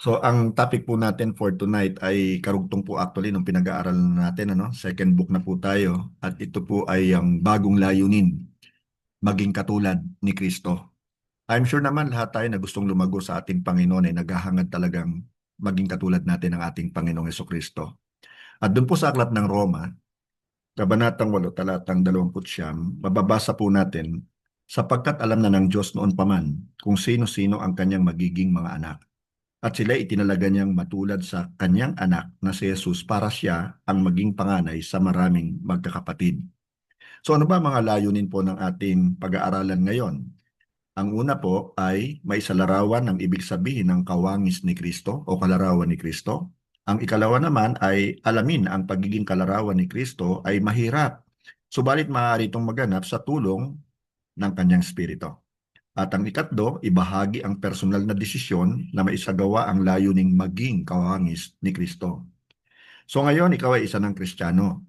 So, ang topic po natin for tonight ay karugtong po actually nung pinag-aaralan natin, ano? Second book na po tayo at ito po ay ang bagong layunin, maging katulad ni Kristo. I'm sure naman lahat tayo na gustong lumago sa ating Panginoon ay naghahangad talagang maging katulad natin ng ating Panginoong Kristo. At doon po sa aklat ng Roma, Kabanatang 8, talatang 29, mababasa po natin, sapagkat alam na ng Diyos noon pa man kung sino-sino ang kanyang magiging mga anak. At sila itinalaga niyang matulad sa kanyang anak na si Jesus para siya ang maging panganay sa maraming magkakapatid. So ano ba mga layunin po ng ating pag-aaralan ngayon? Ang una po ay maisalarawan ng ibig sabihin ng kawangis ni Kristo o kalarawan ni Kristo. Ang ikalawa naman ay alamin ang pagiging kalarawan ni Kristo ay mahirap. Subalit maaari itong maganap sa tulong ng kanyang spirito. At ang ikatlo, ibahagi ang personal na desisyon na maisagawa ang layuning maging kawangis ni Kristo. So ngayon, ikaw ay isa ng Kristiyano.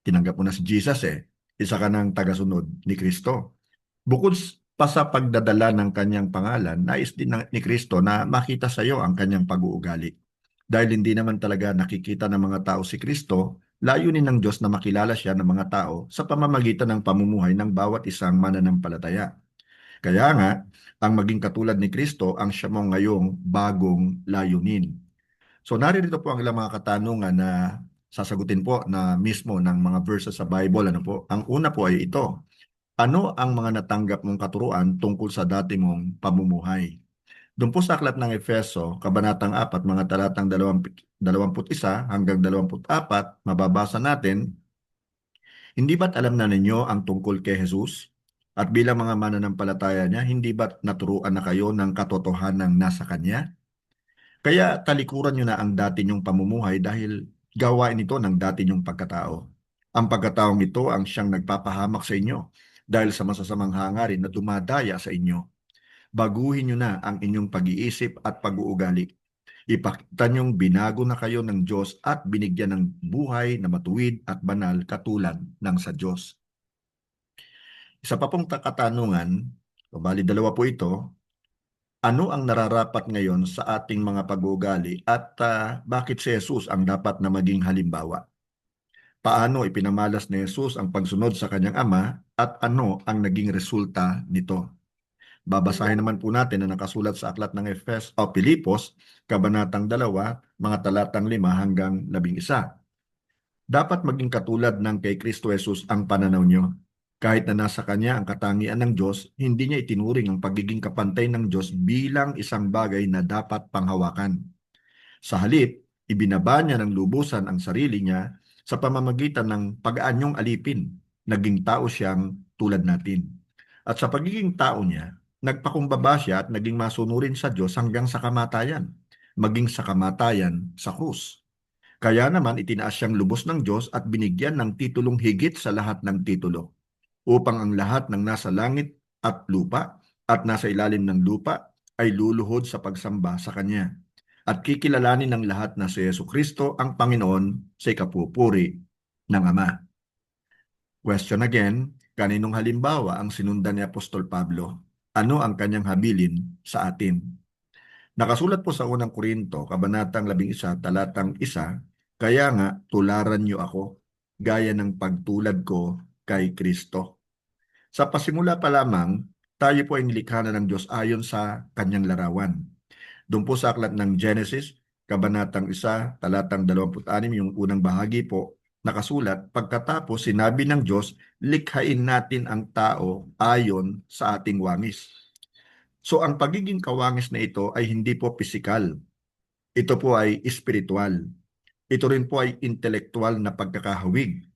Tinanggap mo na si Jesus eh. Isa ka ng tagasunod ni Kristo. Bukod pa sa pagdadala ng kanyang pangalan, nais din ni Kristo na makita sa iyo ang kanyang pag-uugali. Dahil hindi naman talaga nakikita ng mga tao si Kristo, layunin ng Diyos na makilala siya ng mga tao sa pamamagitan ng pamumuhay ng bawat isang mananampalataya. Kaya nga, ang maging katulad ni Kristo ang siya mong ngayong bagong layunin. So narito po ang ilang mga katanungan na sasagutin po na mismo ng mga verses sa Bible. Ano po? Ang una po ay ito. Ano ang mga natanggap mong katuruan tungkol sa dati mong pamumuhay? Doon po sa aklat ng Efeso, Kabanatang 4, mga talatang 21 hanggang 24, mababasa natin, hindi ba't alam na ninyo ang tungkol kay Jesus? At bilang mga mananampalataya niya, hindi ba't naturuan na kayo ng katotohanan nasa Kanya? Kaya talikuran nyo na ang dati nyong pamumuhay dahil gawain ito ng dati nyong pagkatao. Ang pagkataong ito ang siyang nagpapahamak sa inyo dahil sa masasamang hangarin na dumadaya sa inyo. Baguhin nyo na ang inyong pag-iisip at pag-uugali. Ipakita niyong binago na kayo ng Diyos at binigyan ng buhay na matuwid at banal katulad ng sa Diyos. Isa pa pong katanungan, o bali dalawa po ito, ano ang nararapat ngayon sa ating mga pag-uugali at bakit si Jesus ang dapat na maging halimbawa? Paano ipinamalas ni Jesus ang pagsunod sa kanyang ama at ano ang naging resulta nito? Babasahin naman po natin na nakasulat sa aklat ng Pilipos, Kabanatang 2, mga talatang 5 hanggang 11. Dapat maging katulad ng kay Kristo Jesus ang pananaw nyo. Kahit na nasa Kanya ang katangian ng Diyos, hindi niya itinuring ang pagiging kapantay ng Diyos bilang isang bagay na dapat panghawakan. Sa halip, ibinaba niya ng lubusan ang sarili niya sa pamamagitan ng pag-aanyong alipin. Naging tao siyang tulad natin. At sa pagiging tao niya, nagpakumbaba siya at naging masunurin sa Diyos hanggang sa kamatayan, maging sa kamatayan sa krus. Kaya naman itinaas siyang lubos ng Diyos at binigyan ng titulong higit sa lahat ng titulo, upang ang lahat ng nasa langit at lupa at nasa ilalim ng lupa ay luluhod sa pagsamba sa Kanya. At kikilalanin ng lahat na si Yesu Kristo ang Panginoon sa ikapupuri ng Ama. Question again, kaninong halimbawa ang sinundan ni Apostol Pablo? Ano ang kanyang habilin sa atin? Nakasulat po sa unang Korinto, Kabanatang 11, talatang 1, kaya nga tularan niyo ako, gaya ng pagtulad ko kay Kristo. Sa pasimula pa lamang, tayo po ay nilikha na ng Diyos ayon sa kanyang larawan. Doon po sa aklat ng Genesis, Kabanatang 1, talatang 26, yung unang bahagi po, nakasulat, pagkatapos sinabi ng Diyos, likhain natin ang tao ayon sa ating wangis. So ang pagiging kawangis na ito ay hindi po pisikal. Ito po ay espiritual. Ito rin po ay intelektual na pagkakahawig.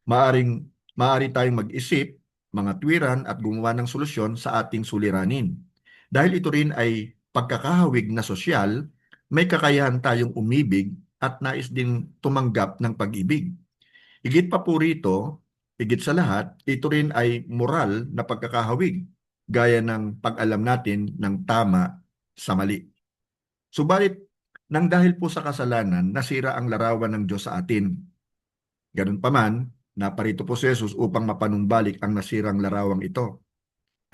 Maari tayong mag-isip, mga tuwiran at gumawa ng solusyon sa ating suliranin. Dahil ito rin ay pagkakahawig na sosyal, may kakayahan tayong umibig at nais din tumanggap ng pag-ibig. Higit pa po rito, higit sa lahat, ito rin ay moral na pagkakahawig, gaya ng pag-alam natin ng tama sa mali. Subalit, nang dahil po sa kasalanan, nasira ang larawan ng Diyos sa atin. Ganun pa man, naparito po si Jesus upang mapanumbalik ang nasirang larawang ito.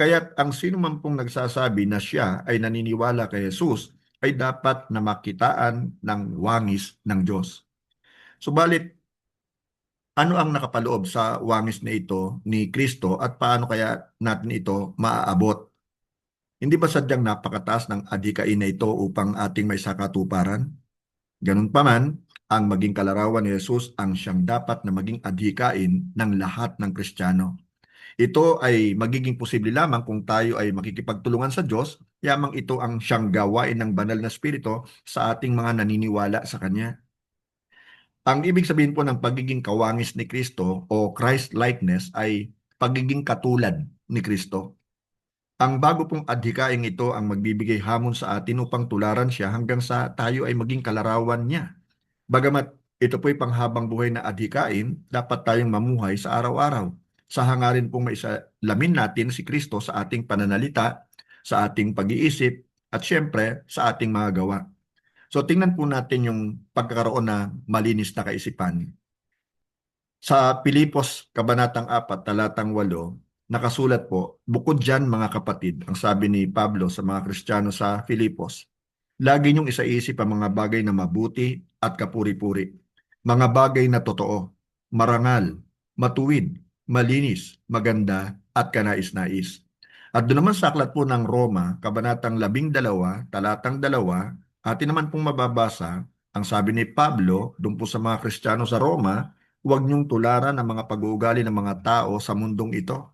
Kaya't ang sino man pong nagsasabi na siya ay naniniwala kay Jesus ay dapat na makitaan ng wangis ng Diyos. Subalit, ano ang nakapaloob sa wangis na ito ni Kristo at paano kaya natin ito maaabot? Hindi ba sadyang napakataas ng adhikain na ito upang ating may sakatuparan? Ganun pa man, ang maging kalarawan ni Jesus ang siyang dapat na maging adhikain ng lahat ng Kristiyano. Ito ay magiging posible lamang kung tayo ay makikipagtulungan sa Diyos, yamang ito ang siyang gawain ng banal na Espiritu sa ating mga naniniwala sa Kanya. Ang ibig sabihin po ng pagiging kawangis ni Kristo o Christ-likeness ay pagiging katulad ni Kristo. Ang bago pong adhikaing ito ang magbibigay hamon sa atin upang tularan siya hanggang sa tayo ay maging kalarawan niya. Bagamat ito po'y panghabang buhay na adhikain, dapat tayong mamuhay sa araw-araw. Sa hangarin pong maisalamin natin si Kristo sa ating pananalita, sa ating pag-iisip, at syempre sa ating mga gawa. So tingnan po natin yung pagkakaroon na malinis na kaisipan. Sa Pilipos, Kabanatang 4, Talatang 8, nakasulat po, bukod dyan mga kapatid, ang sabi ni Pablo sa mga Kristiyano sa Filipos, lagi niyong isaisip ang mga bagay na mabuti at kapuri-puri, mga bagay na totoo, marangal, matuwid, malinis, maganda at kanais-nais. At doon naman sa aklat po ng Roma, Kabanatang 12, Talatang 2, atin naman pong mababasa, ang sabi ni Pablo, doon po sa mga Kristiyano sa Roma, huwag niyong tularan ang mga pag-uugali ng mga tao sa mundong ito.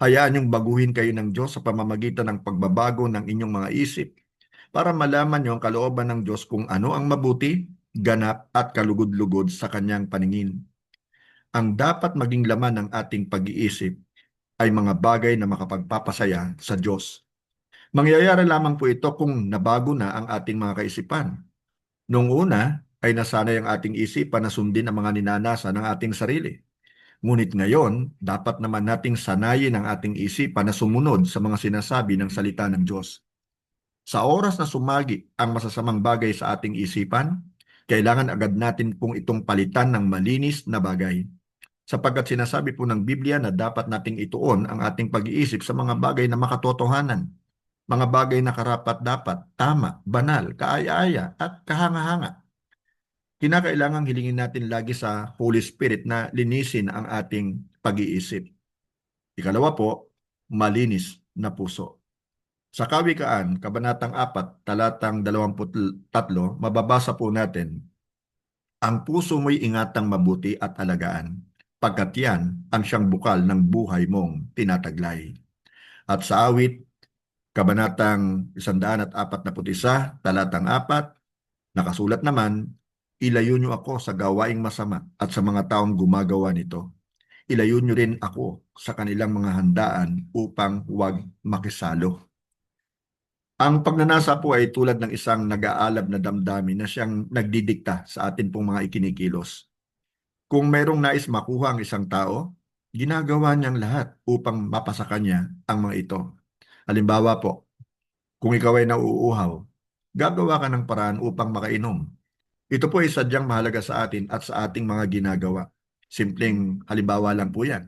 Hayaan niyong baguhin kayo ng Diyos sa pamamagitan ng pagbabago ng inyong mga isip para malaman niyo ang kalooban ng Diyos kung ano ang mabuti, ganap at kalugod-lugod sa kanyang paningin. Ang dapat maging laman ng ating pag-iisip ay mga bagay na makapagpapasaya sa Diyos. Mangyayari lamang po ito kung nabago na ang ating mga kaisipan. Noong una ay nasanay ang ating isipan na sundin ang mga ninanasa ng ating sarili. Ngunit ngayon, dapat naman nating sanayin ang ating isipan na sumunod sa mga sinasabi ng salita ng Diyos. Sa oras na sumagi ang masasamang bagay sa ating isipan, kailangan agad natin pong itong palitan ng malinis na bagay. Sapagkat sinasabi po ng Biblia na dapat nating ituon ang ating pag-iisip sa mga bagay na makatotohanan, mga bagay na karapat-dapat, tama, banal, kaaya-aya at kahanga-hanga. Kinakailangang hilingin natin lagi sa Holy Spirit na linisin ang ating pag-iisip. Ikalawa po, malinis na puso. Sa Kawikaan, Kabanatang 4, Talatang 23, mababasa po natin, ang puso mo'y ingatang mabuti at alagaan, pagkat yan ang siyang bukal ng buhay mong tinataglay. At sa Awit, Kabanatang 141, Talatang 4, nakasulat naman, ilayo niyo ako sa gawaing masama at sa mga taong gumagawa nito. Ilayo niyo rin ako sa kanilang mga handaan upang huwag makisalo. Ang pagnanasa po ay tulad ng isang nag-aalab na damdamin na siyang nagdidikta sa atin pong mga ikinikilos. Kung mayroong nais makuha ang isang tao, ginagawa niyang lahat upang mapasa kanya ang mga ito. Halimbawa po, kung ikaw ay nauuhaw, gagawa ka ng paraan upang makainom. Ito po ay sadyang mahalaga sa atin at sa ating mga ginagawa. Simpleng halimbawa lang po yan.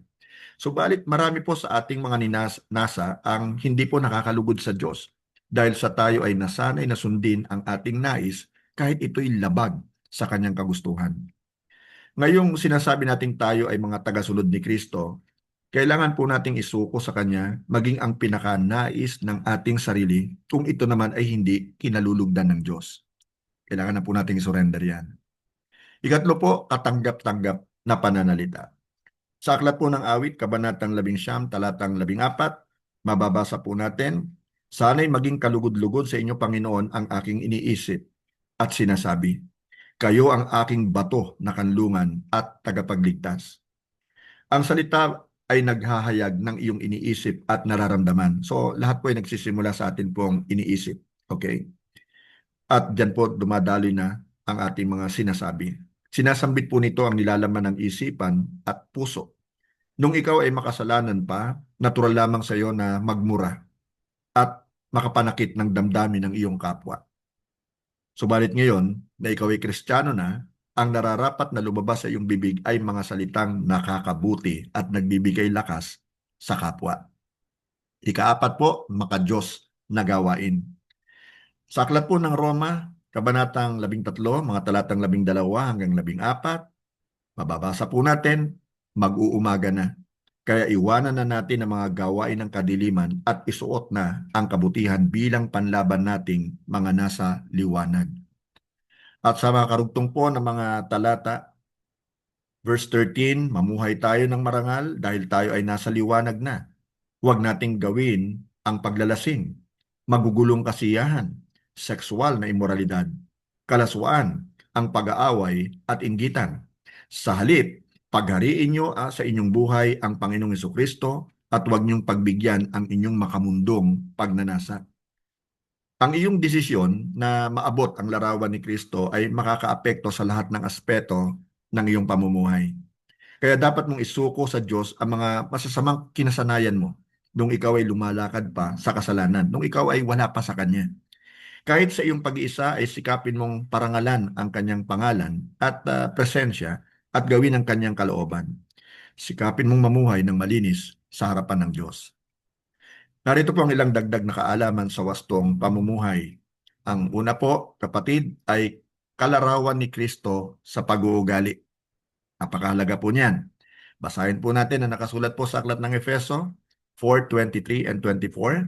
Subalit marami po sa ating mga nasa ang hindi po nakakalugod sa Diyos dahil sa tayo ay nasanay na sundin ang ating nais kahit ito'y labag sa kanyang kagustuhan. Ngayong sinasabi nating tayo ay mga tagasunod ni Kristo, kailangan po nating isuko sa Kanya maging ang pinakanais ng ating sarili kung ito naman ay hindi kinalulugdan ng Diyos. Kailangan na po nating isurrender yan. Ikatlo po, katanggap-tanggap na pananalita. Sa aklat po ng awit, Kabanatang 11, Talatang 14, mababasa po natin, sana'y maging kalugod-lugod sa inyo, Panginoon, ang aking iniisip at sinasabi, kayo ang aking bato na kanlungan at tagapagligtas. Ang salita ay naghahayag ng iyong iniisip at nararamdaman. So, lahat po ay nagsisimula sa atin pong iniisip. Okay? At dyan po dumadaloy na ang ating mga sinasabi. Sinasambit po nito ang nilalaman ng isipan at puso. Nung ikaw ay makasalanan pa, natural lamang sa iyo na magmura at makapanakit ng damdamin ng iyong kapwa. Subalit ngayon na ikaw ay Kristiyano na, ang nararapat na lumabas sa iyong bibig ay mga salitang nakakabuti at nagbibigay lakas sa kapwa. Ikaapat po, maka-Diyos na gawain. Sa aklat po ng Roma, Kabanatang 13, mga talatang 12 hanggang 14, mababasa po natin, mag-uumaga na. Kaya iwanan na natin ang mga gawain ng kadiliman at isuot na ang kabutihan bilang panlaban nating mga nasa liwanag. At sa mga karugtong po ng mga talata, verse 13, mamuhay tayo ng marangal dahil tayo ay nasa liwanag na. Huwag nating gawin ang paglalasing, magugulong kasiyahan, sexual na imoralidad, kalaswaan, ang pag-aaway at inggitan. Sa halip, paghariin nyo sa inyong buhay ang Panginoong Hesukristo at huwag niyong pagbigyan ang inyong makamundong pagnanasa. Ang iyong desisyon na maabot ang larawan ni Kristo ay makakaapekto sa lahat ng aspeto ng iyong pamumuhay. Kaya dapat mong isuko sa Diyos ang mga masasamang kinasanayan mo nung ikaw ay lumalakad pa sa kasalanan, nung ikaw ay wala pa sa Kanya. Kahit sa iyong pag-iisa ay sikapin mong parangalan ang Kanyang pangalan at presensya at gawin ang Kanyang kalooban. Sikapin mong mamuhay ng malinis sa harapan ng Diyos. Narito po ang ilang dagdag na kaalaman sa wastong pamumuhay. Ang una po, kapatid, ay kalarawan ni Kristo sa pag-uugali. Napakahalaga po niyan. Basahin po natin ang nakasulat po sa aklat ng Efeso 4:23 and 24.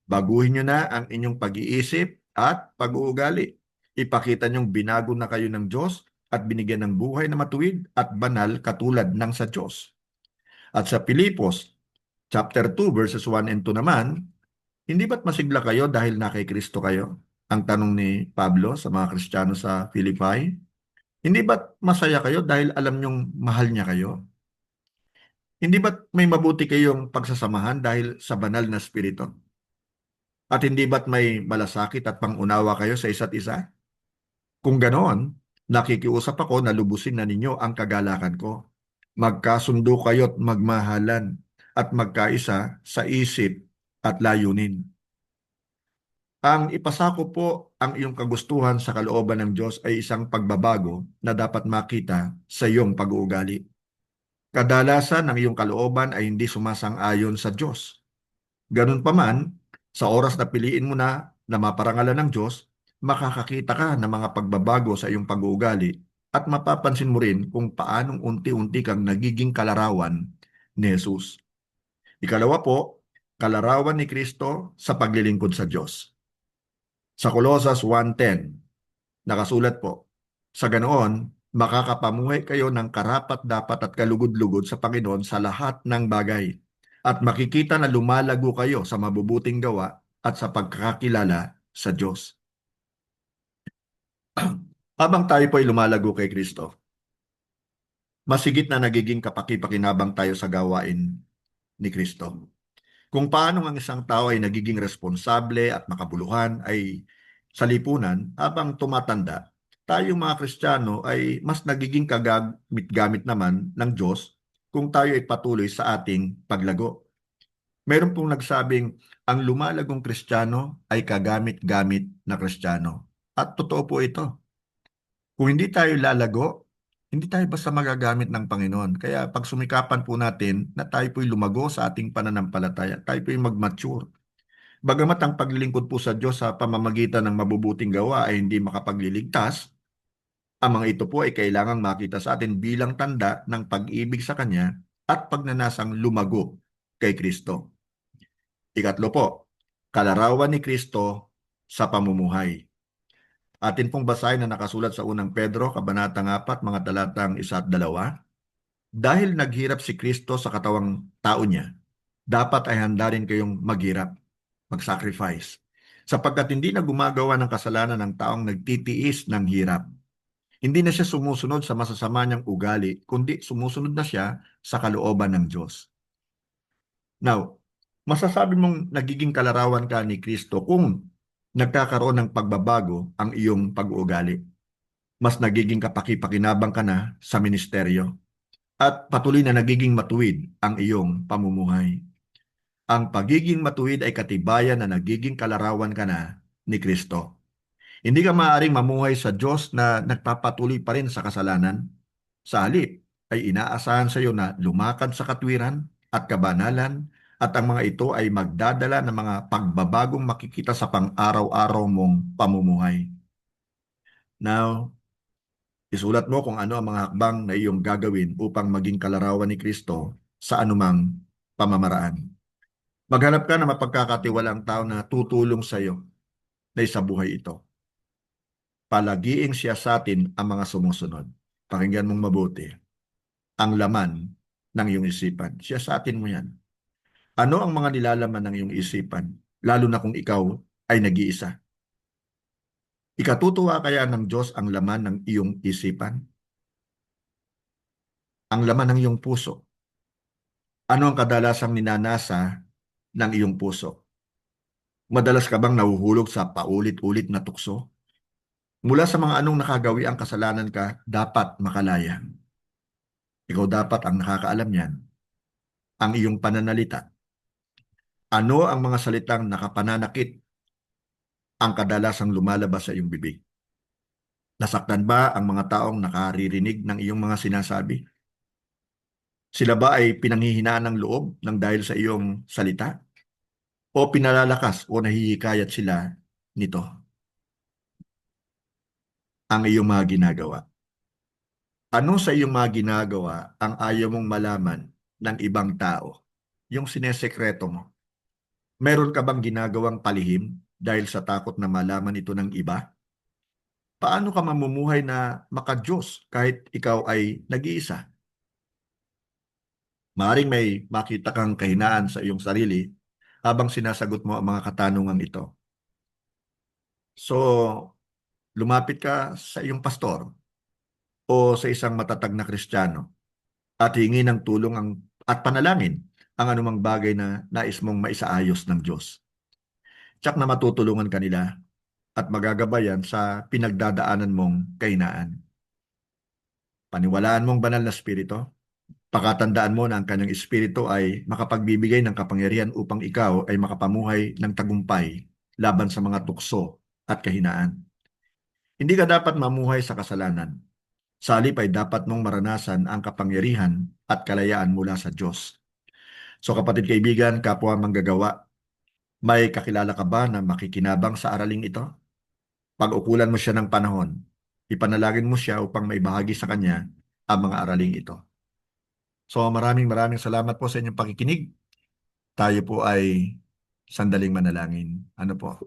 Baguhin nyo na ang inyong pag-iisip at pag-uugali. Ipakita nyong binago na kayo ng Diyos at binigyan ng buhay na matuwid at banal katulad ng sa Diyos. At sa Pilipos chapter 2 verses 1 and 2 naman, hindi ba't masigla kayo dahil na kay Kristo kayo? Ang tanong ni Pablo sa mga Kristiyano sa Philippi. Hindi ba't masaya kayo dahil alam nyong mahal niya kayo? Hindi ba't may mabuti kayong pagsasamahan dahil sa banal na spirito? At hindi ba't may malasakit at pangunawa kayo sa isa't isa? Kung ganoon, nakikiusap ako na lubusin na ninyo ang kagalakan ko. Magkasundo kayo't magmahalan at magkaisa sa isip at layunin. Ang ipasako po ang iyong kagustuhan sa kalooban ng Diyos ay isang pagbabago na dapat makita sa iyong pag-uugali. Kadalasan ang iyong kalooban ay hindi sumasang-ayon sa Diyos. Ganun pa man, sa oras na piliin mo na maparangalan ng Diyos, makakakita ka ng mga pagbabago sa iyong pag-uugali at mapapansin mo rin kung paanong unti-unti kang nagiging kalarawan ni Jesus. Ikalawa po, kalarawan ni Kristo sa paglilingkod sa Diyos. Sa Colossus 1:10, nakasulat po, sa ganoon, makakapamuhay kayo ng karapat-dapat at kalugod-lugod sa Panginoon sa lahat ng bagay at makikita na lumalago kayo sa mabubuting gawa at sa pagkakakilala sa Diyos. Habang tayo po ay lumalago kay Kristo, masigit na nagiging kapaki-pakinabang tayo sa gawain ni Kristo. Kung paano ang isang tao ay nagiging responsable at makabuluhan ay sa lipunan habang tumatanda, tayo mga Kristiyano ay mas nagiging kagamit-gamit naman ng Diyos kung tayo ay patuloy sa ating paglago. Meron pong nagsabing ang lumalagong Kristiyano ay kagamit-gamit na Kristiyano. At totoo po ito. Kung hindi tayo lalago, hindi tayo basta magagamit ng Panginoon. Kaya pag sumikapan po natin na tayo po'y lumago sa ating pananampalataya, tayo po'y mag-mature. Bagamat ang paglilingkod po sa Diyos sa pamamagitan ng mabubuting gawa ay hindi makapagliligtas, ang mga ito po ay kailangang makita sa atin bilang tanda ng pag-ibig sa Kanya at pagnanasang lumago kay Kristo. Ikatlo po, kalarawan ni Kristo sa pamumuhay. Atin pong basahin na nakasulat sa unang Pedro, Kabanatang 4, mga talatang 1 at 2. Dahil naghirap si Kristo sa katawang tao niya, dapat ay handa rin kayong maghirap, mag-sacrifice. Sapagkat hindi na gumagawa ng kasalanan ng taong nagtitiis ng hirap. Hindi na siya sumusunod sa masasama niyang ugali, kundi sumusunod na siya sa kalooban ng Diyos. Now, masasabi mong nagiging kalarawan ka ni Kristo kung nagkakaroon ng pagbabago ang iyong pag-uugali. Mas nagiging kapaki-pakinabang ka na sa ministeryo at patuloy na nagiging matuwid ang iyong pamumuhay. Ang pagiging matuwid ay katibayan na nagiging kalarawan ka na ni Kristo. Hindi ka maaaring mamuhay sa Diyos na nagpapatuloy pa rin sa kasalanan. Sa halip ay inaasahan sa iyo na lumakad sa katwiran at kabanalan At ang mga ito ay magdadala ng mga pagbabagong makikita sa pang-araw-araw mong pamumuhay. Now, isulat mo kung ano ang mga hakbang na iyong gagawin upang maging kalarawan ni Kristo sa anumang pamamaraan. Maghanap ka ng mapagkakatiwalang tao na tutulong sa iyo na sa buhay ito. Palagiing siya sa atin ang mga sumusunod. Pakinggan mong mabuti. Ang laman ng iyong isipan. Siya sa atin mo yan. Ano ang mga nilalaman ng iyong isipan? Lalo na kung ikaw ay nag-iisa. Ikatutuwa kaya ng Diyos ang laman ng iyong isipan? Ang laman ng iyong puso. Ano ang kadalasang ninanasa ng iyong puso? Madalas ka bang nahuhulog sa paulit-ulit na tukso? Mula sa mga anong nakagawi ang kasalanan ka, dapat makalaya. Ikaw dapat ang nakakaalam yan. Ang iyong pananalita. Ano ang mga salitang nakapananakit ang kadalasang lumalabas sa iyong bibig? Nasaktan ba ang mga taong nakaririnig ng iyong mga sinasabi? Sila ba ay pinanghihinaan ng loob ng dahil sa iyong salita? O pinalalakas o nahihikayat sila nito? Ang iyong mga ginagawa. Ano sa iyong mga ginagawa ang ayaw mong malaman ng ibang tao? Yung sinesekreto mo. Meron ka bang ginagawang palihim dahil sa takot na malaman ito ng iba? Paano ka mamumuhay na maka-Diyos kahit ikaw ay nag-iisa? Maaaring may makita kang kahinaan sa iyong sarili habang sinasagot mo ang mga katanungan ito. So, lumapit ka sa iyong pastor o sa isang matatag na Kristiyano at hingi ng tulong at panalangin ang anumang bagay na nais mong maisaayos ng Diyos. Tsak na matutulungan kanila at magagabayan sa pinagdadaanan mong kahinaan. Paniwalaan mong banal na spirito. Pakatandaan mo na ang kanyang espiritu ay makapagbibigay ng kapangyarihan upang ikaw ay makapamuhay ng tagumpay laban sa mga tukso at kahinaan. Hindi ka dapat mamuhay sa kasalanan. Sa halip ay dapat mong maranasan ang kapangyarihan at kalayaan mula sa Diyos. So kapatid kaibigan, kapwa manggagawa, may kakilala ka ba na makikinabang sa araling ito? Pag-ukulan mo siya ng panahon, ipanalangin mo siya upang maibahagi sa kanya ang mga araling ito. So maraming salamat po sa inyong pakikinig. Tayo po ay sandaling manalangin. Ano po?